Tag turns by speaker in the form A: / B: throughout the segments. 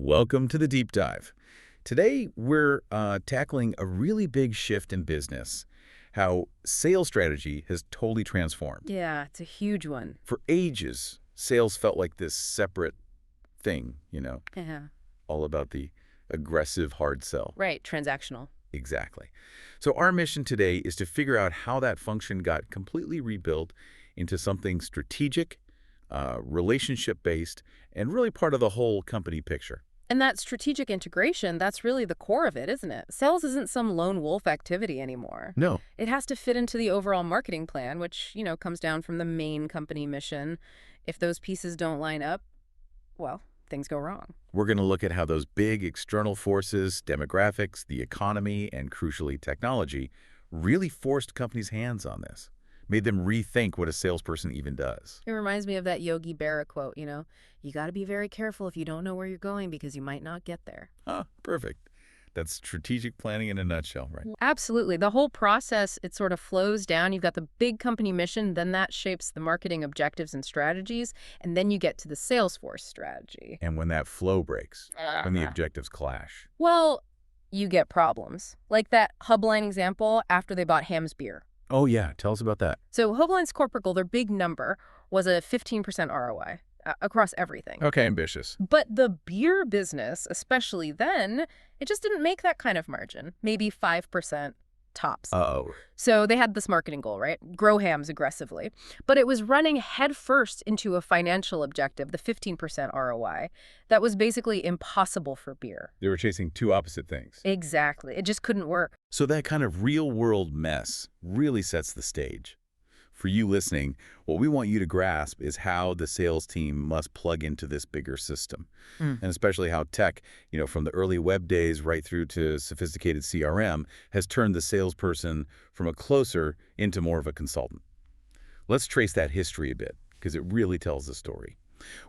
A: Welcome to the Deep Dive. Today, we're tackling a really big shift in business, how sales strategy has totally transformed.
B: Yeah, it's a huge one.
A: For ages, sales felt like this separate thing,
B: Yeah.
A: all about the aggressive hard sell.
B: Right, transactional.
A: Exactly. So our mission today is to figure out how that function got completely rebuilt into something strategic, relationship-based, and really part of the whole company picture.
B: And that strategic integration, that's really the core of it, isn't it? Sales isn't some lone wolf activity anymore.
A: No.
B: It has to fit into the overall marketing plan, which, comes down from the main company mission. If those pieces don't line up, well, things go wrong.
A: We're going to look at how those big external forces, demographics, the economy, and crucially technology, really forced companies' hands on this, made them rethink what a salesperson even does.
B: It reminds me of that Yogi Berra quote, you got to be very careful if you don't know where you're going because you might not get there.
A: Ah, perfect. That's strategic planning in a nutshell, right?
B: Absolutely. The whole process, it sort of flows down. You've got the big company mission, then that shapes the marketing objectives and strategies, and then you get to the Salesforce strategy.
A: And when that flow breaks, when the objectives clash.
B: Well, you get problems. Like that Hubline example after they bought Ham's Beer.
A: Oh, yeah. Tell us about that.
B: So Hubline's corporate goal, their big number, was a 15% ROI across everything.
A: Okay, ambitious.
B: But the beer business, especially then, it just didn't make that kind of margin. Maybe 5% tops.
A: Uh-oh.
B: So they had this marketing goal, right? Grow Hams aggressively. But it was running headfirst into a financial objective, the 15% ROI, that was basically impossible for beer.
A: They were chasing two opposite things.
B: Exactly. It just couldn't work.
A: So that kind of real-world mess really sets the stage. For you listening, what we want you to grasp is how the sales team must plug into this bigger system. And especially how tech, from the early web days right through to sophisticated CRM, has turned the salesperson from a closer into more of a consultant. Let's trace that history a bit, because it really tells the story.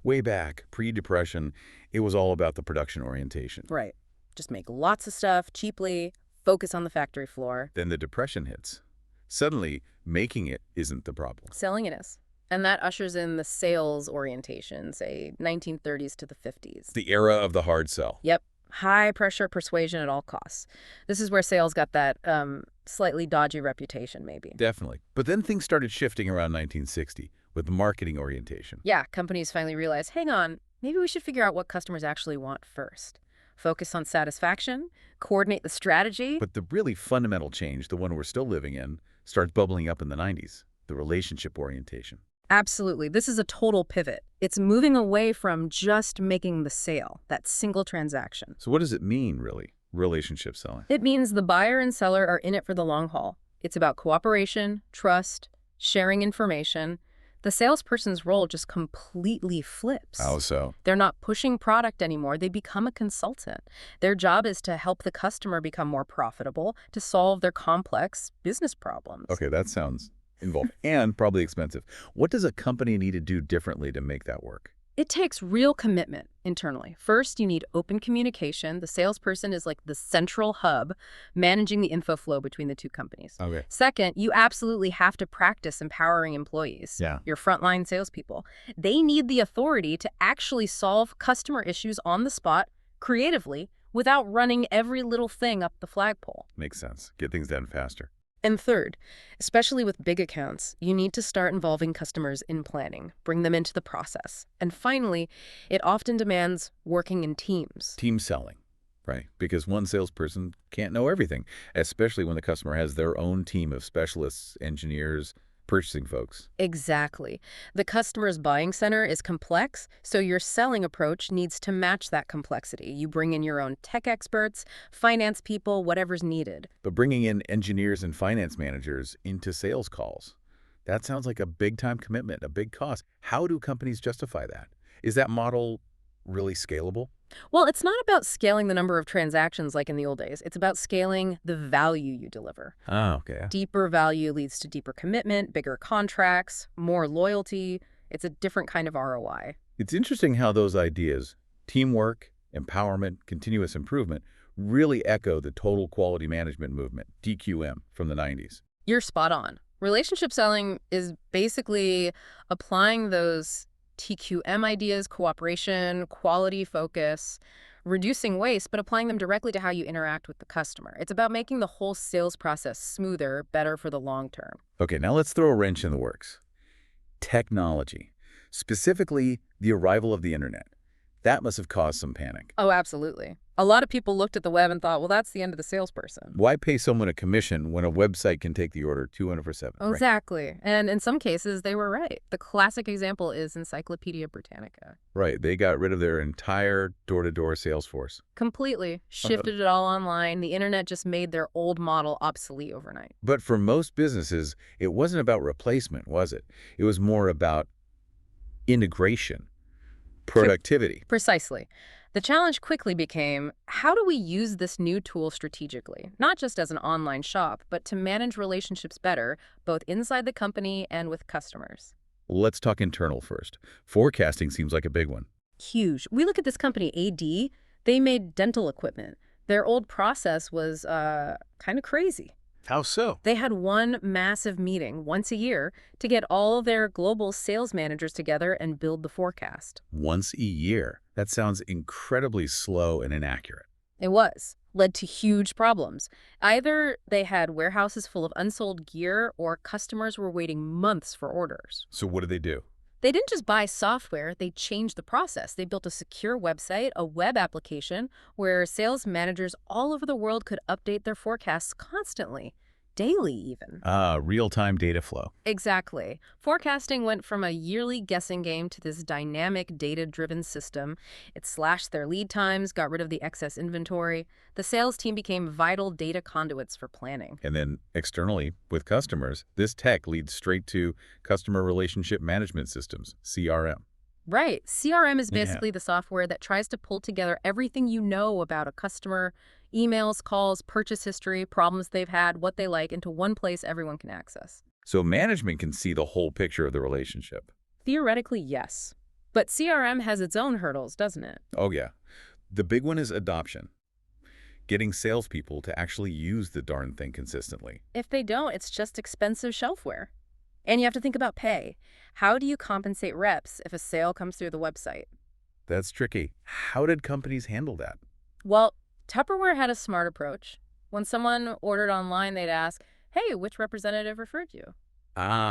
A: Way back, pre-Depression, it was all about the production orientation.
B: Right. Just make lots of stuff cheaply, focus on the factory floor.
A: Then the Depression hits. Suddenly, making it isn't the problem.
B: Selling it is. And that ushers in the sales orientation, say 1930s to the 50s.
A: The era of the hard sell.
B: Yep. High pressure persuasion at all costs. This is where sales got that slightly dodgy reputation, maybe.
A: Definitely. But then things started shifting around 1960 with the marketing orientation.
B: Yeah, companies finally realized, hang on, maybe we should figure out what customers actually want first. Focus on satisfaction, coordinate the strategy.
A: But the really fundamental change, the one we're still living in, starts bubbling up in the 90s, the relationship orientation.
B: Absolutely. This is a total pivot. It's moving away from just making the sale, that single transaction.
A: So what does it mean, really, relationship selling?
B: It means the buyer and seller are in it for the long haul. It's about cooperation, trust, sharing information. The salesperson's role just completely flips.
A: How so?
B: They're not pushing product anymore. They become a consultant. Their job is to help the customer become more profitable, to solve their complex business problems.
A: Okay, that sounds involved and probably expensive. What does a company need to do differently to make that work?
B: It takes real commitment internally. First, you need open communication. The salesperson is like the central hub managing the info flow between the two companies.
A: Okay.
B: Second, you absolutely have to practice empowering employees, your frontline salespeople. They need the authority to actually solve customer issues on the spot creatively without running every little thing up the flagpole.
A: Makes sense. Get things done faster.
B: And third, especially with big accounts, you need to start involving customers in planning, bring them into the process. And finally, it often demands working in teams.
A: Team selling, right? Because one salesperson can't know everything, especially when the customer has their own team of specialists, engineers, purchasing folks.
B: Exactly. The customer's buying center is complex, so your selling approach needs to match that complexity. You bring in your own tech experts, finance people, whatever's needed.
A: But bringing in engineers and finance managers into sales calls, that sounds like a big-time commitment, a big cost. How do companies justify that? Is that model really scalable?
B: Well, it's not about scaling the number of transactions like in the old days. It's about scaling the value you deliver.
A: Oh, okay.
B: Deeper value leads to deeper commitment, bigger contracts, more loyalty. It's a different kind of ROI.
A: It's interesting how those ideas, teamwork, empowerment, continuous improvement, really echo the total quality management movement, TQM, from the 90s.
B: You're spot on. Relationship selling is basically applying those TQM ideas, cooperation, quality focus, reducing waste, but applying them directly to how you interact with the customer. It's about making the whole sales process smoother, better for the long term.
A: Okay, now let's throw a wrench in the works. Technology, specifically the arrival of the internet. That must have caused some panic.
B: Oh, absolutely. A lot of people looked at the web and thought, well, that's the end of the salesperson.
A: Why pay someone a commission when a website can take the order 24/7?
B: Exactly. Right? And in some cases, they were right. The classic example is Encyclopedia Britannica.
A: Right. They got rid of their entire door-to-door Salesforce.
B: Completely. Shifted it all online. The internet just made their old model obsolete overnight.
A: But for most businesses, it wasn't about replacement, was it? It was more about integration, productivity.
B: Precisely. The challenge quickly became, how do we use this new tool strategically? Not just as an online shop, but to manage relationships better, both inside the company and with customers.
A: Let's talk internal first. Forecasting seems like a big one.
B: Huge. We look at this company, AD. They made dental equipment. Their old process was kind of crazy.
A: How so?
B: They had one massive meeting once a year to get all their global sales managers together and build the forecast.
A: Once a year? That sounds incredibly slow and inaccurate.
B: It was. Led to huge problems. Either they had warehouses full of unsold gear or customers were waiting months for orders.
A: So what did they do?
B: They didn't just buy software, they changed the process. They built a secure website, a web application, where sales managers all over the world could update their forecasts constantly, daily even.
A: Real-time data flow.
B: Exactly. Forecasting went from a yearly guessing game to this dynamic data-driven system. It slashed their lead times, got rid of the excess inventory. The sales team became vital data conduits for planning.
A: And then externally, with customers, this tech leads straight to customer relationship management systems, CRM.
B: Right. CRM is basically the software that tries to pull together everything you know about a customer, emails, calls, purchase history, problems they've had, what they like, into one place everyone can access.
A: So management can see the whole picture of the relationship.
B: Theoretically, yes. But CRM has its own hurdles, doesn't it?
A: Oh, yeah. The big one is adoption. Getting salespeople to actually use the darn thing consistently.
B: If they don't, it's just expensive shelfware. And you have to think about pay. How do you compensate reps if a sale comes through the website?
A: That's tricky. How did companies handle that?
B: Well, Tupperware had a smart approach. When someone ordered online, they'd ask, hey, which representative referred you?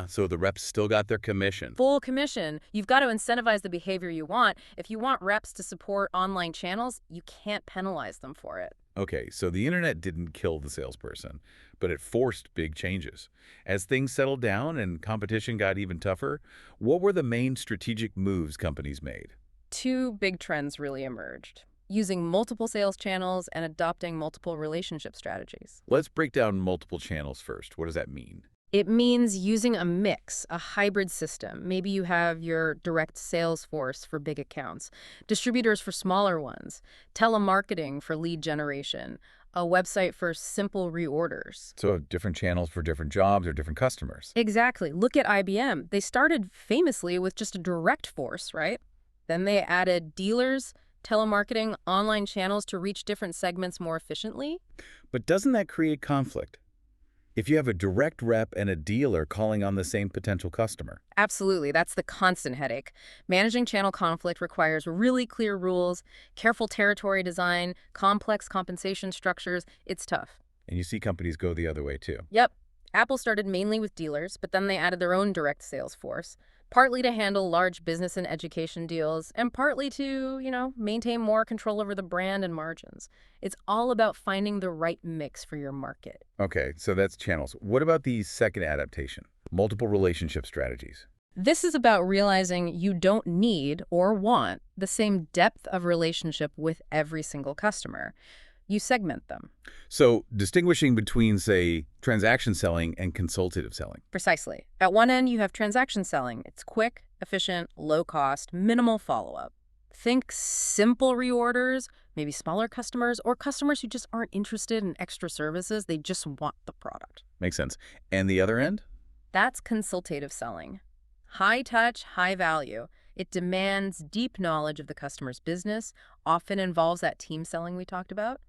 A: So the reps still got their commission.
B: Full commission. You've got to incentivize the behavior you want. If you want reps to support online channels, you can't penalize them for it.
A: Okay, so the internet didn't kill the salesperson, but it forced big changes. As things settled down and competition got even tougher, what were the main strategic moves companies made?
B: Two big trends really emerged: using multiple sales channels and adopting multiple relationship strategies.
A: Let's break down multiple channels first. What does that mean?
B: It means using a mix, a hybrid system. Maybe you have your direct Salesforce for big accounts, distributors for smaller ones, telemarketing for lead generation, a website for simple reorders.
A: So different channels for different jobs or different customers.
B: Exactly. Look at IBM. They started famously with just a direct force, right? Then they added dealers, telemarketing, online channels to reach different segments more efficiently.
A: But doesn't that create conflict? If you have a direct rep and a dealer calling on the same potential customer.
B: Absolutely. That's the constant headache. Managing channel conflict requires really clear rules, careful territory design, complex compensation structures. It's tough.
A: And you see companies go the other way too.
B: Yep. Apple started mainly with dealers, but then they added their own direct sales force, partly to handle large business and education deals, and partly to, maintain more control over the brand and margins. It's all about finding the right mix for your market.
A: Okay, so that's channels. What about the second adaptation? Multiple relationship strategies.
B: This is about realizing you don't need or want the same depth of relationship with every single customer. You segment them.
A: So distinguishing between, say, transaction selling and consultative selling.
B: Precisely. At one end, you have transaction selling. It's quick, efficient, low cost, minimal follow-up. Think simple reorders, maybe smaller customers, or customers who just aren't interested in extra services. They just want the product.
A: Makes sense. And the other end?
B: That's consultative selling. High touch, high value. It demands deep knowledge of the customer's business, often involves that team selling we talked about.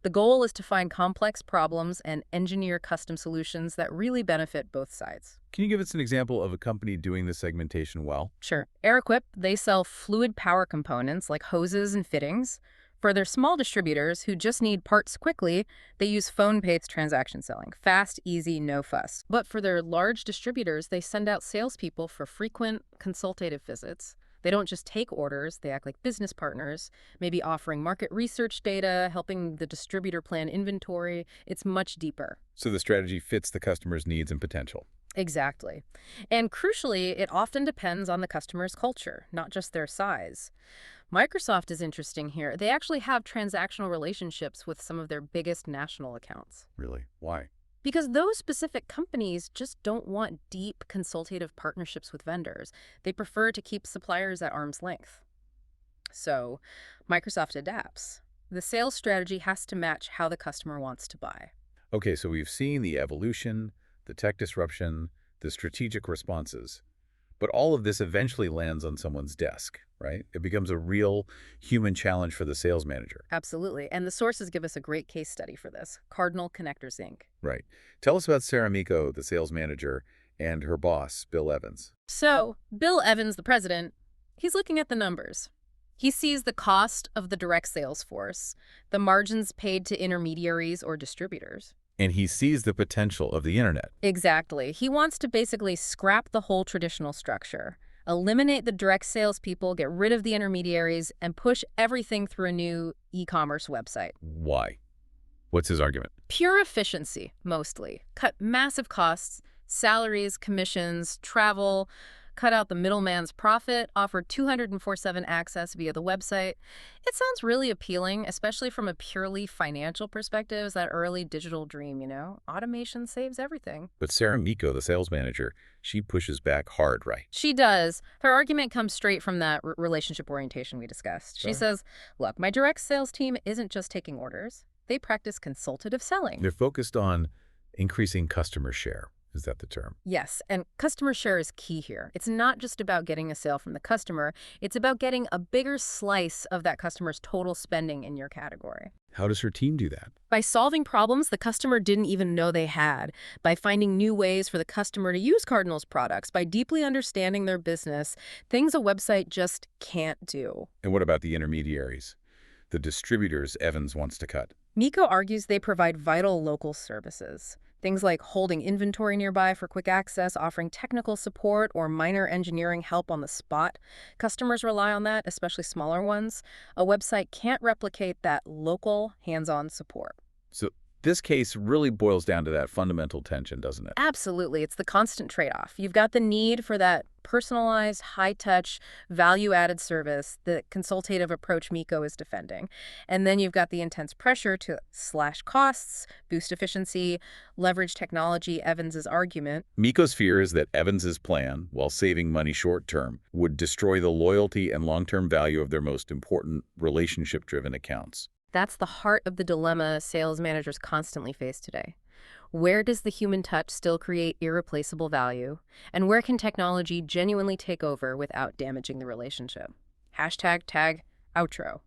B: The goal is to find complex problems and engineer custom solutions that really benefit both sides.
A: Can you give us an example of a company doing this segmentation well?
B: Sure. Air-Equip, they sell fluid power components like hoses and fittings. For their small distributors who just need parts quickly, they use phone-based transaction selling. Fast, easy, no fuss. But for their large distributors, they send out salespeople for frequent consultative visits. They don't just take orders, they act like business partners, maybe offering market research data, helping the distributor plan inventory. It's much deeper.
A: So the strategy fits the customer's needs and potential.
B: Exactly. And crucially, it often depends on the customer's culture, not just their size. Microsoft is interesting here. They actually have transactional relationships with some of their biggest national accounts.
A: Really? Why?
B: Because those specific companies just don't want deep consultative partnerships with vendors. They prefer to keep suppliers at arm's length. So, Microsoft adapts. The sales strategy has to match how the customer wants to buy.
A: Okay, so we've seen the evolution, the tech disruption, the strategic responses. But all of this eventually lands on someone's desk, right? It becomes a real human challenge for the sales manager.
B: Absolutely. And the sources give us a great case study for this. Cardinal Connectors, Inc.
A: Right. Tell us about Sarah Miko, the sales manager, and her boss, Bill Evans.
B: So, Bill Evans, the president, he's looking at the numbers. He sees the cost of the direct sales force, the margins paid to intermediaries or distributors.
A: And he sees the potential of the internet.
B: Exactly. He wants to basically scrap the whole traditional structure, eliminate the direct salespeople, get rid of the intermediaries, and push everything through a new e-commerce website.
A: Why? What's his argument?
B: Pure efficiency, mostly. Cut massive costs, salaries, commissions, travel, cut out the middleman's profit, offer 24/7 access via the website. It sounds really appealing, especially from a purely financial perspective. It's that early digital dream, you know? Automation saves everything.
A: But Sarah Miko, the sales manager, she pushes back hard, right?
B: She does. Her argument comes straight from that relationship orientation we discussed. She says, look, my direct sales team isn't just taking orders. They practice consultative selling.
A: They're focused on increasing customer share. Is that the term?
B: Yes, and customer share is key here. It's not just about getting a sale from the customer. It's about getting a bigger slice of that customer's total spending in your category.
A: How does her team do that?
B: By solving problems the customer didn't even know they had, by finding new ways for the customer to use Cardinal's products, by deeply understanding their business, things a website just can't do.
A: And what about the intermediaries? The distributors Evans wants to cut.
B: Miko argues they provide vital local services. Things like holding inventory nearby for quick access, offering technical support, or minor engineering help on the spot. Customers rely on that, especially smaller ones. A website can't replicate that local, hands-on support.
A: So this case really boils down to that fundamental tension, doesn't it?
B: Absolutely. It's the constant trade-off. You've got the need for that personalized, high-touch, value-added service, the consultative approach Miko is defending. And then you've got the intense pressure to slash costs, boost efficiency, leverage technology, Evans's argument.
A: Miko's fear is that Evans's plan, while saving money short-term, would destroy the loyalty and long-term value of their most important relationship-driven accounts.
B: That's the heart of the dilemma sales managers constantly face today. Where does the human touch still create irreplaceable value? And where can technology genuinely take over without damaging the relationship? #tag outro.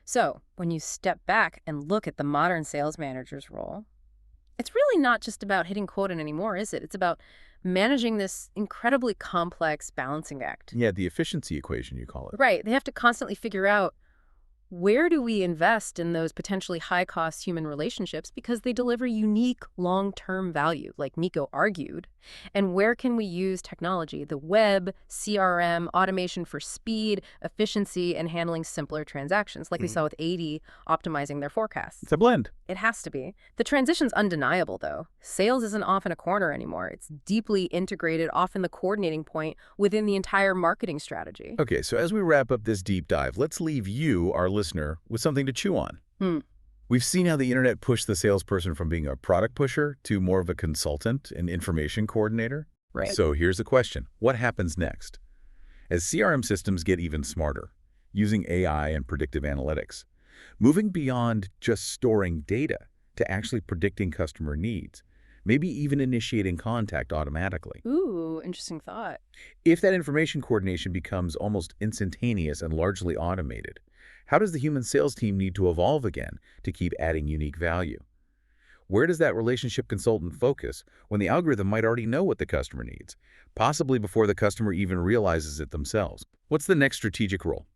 B: So, when you step back and look at the modern sales manager's role, it's really not just about hitting quota anymore, is it? It's about managing this incredibly complex balancing act.
A: Yeah, the efficiency equation, you call it.
B: Right. They have to constantly figure out, where do we invest in those potentially high-cost human relationships because they deliver unique long-term value, like Miko argued? And where can we use technology, the web, CRM, automation for speed, efficiency, and handling simpler transactions, like we saw with 80 optimizing their forecasts?
A: It's a blend.
B: It has to be. The transition's undeniable, though. Sales isn't off in a corner anymore. It's deeply integrated, often the coordinating point within the entire marketing strategy.
A: Okay, so as we wrap up this deep dive, let's leave you, our listener, with something to chew on. We've seen how the internet pushed the salesperson from being a product pusher to more of a consultant and information coordinator.
B: Right.
A: So here's the question. What happens next? As CRM systems get even smarter, using AI and predictive analytics, moving beyond just storing data to actually predicting customer needs, maybe even initiating contact automatically.
B: Ooh, interesting thought.
A: If that information coordination becomes almost instantaneous and largely automated, how does the human sales team need to evolve again to keep adding unique value? Where does that relationship consultant focus when the algorithm might already know what the customer needs, possibly before the customer even realizes it themselves? What's the next strategic role?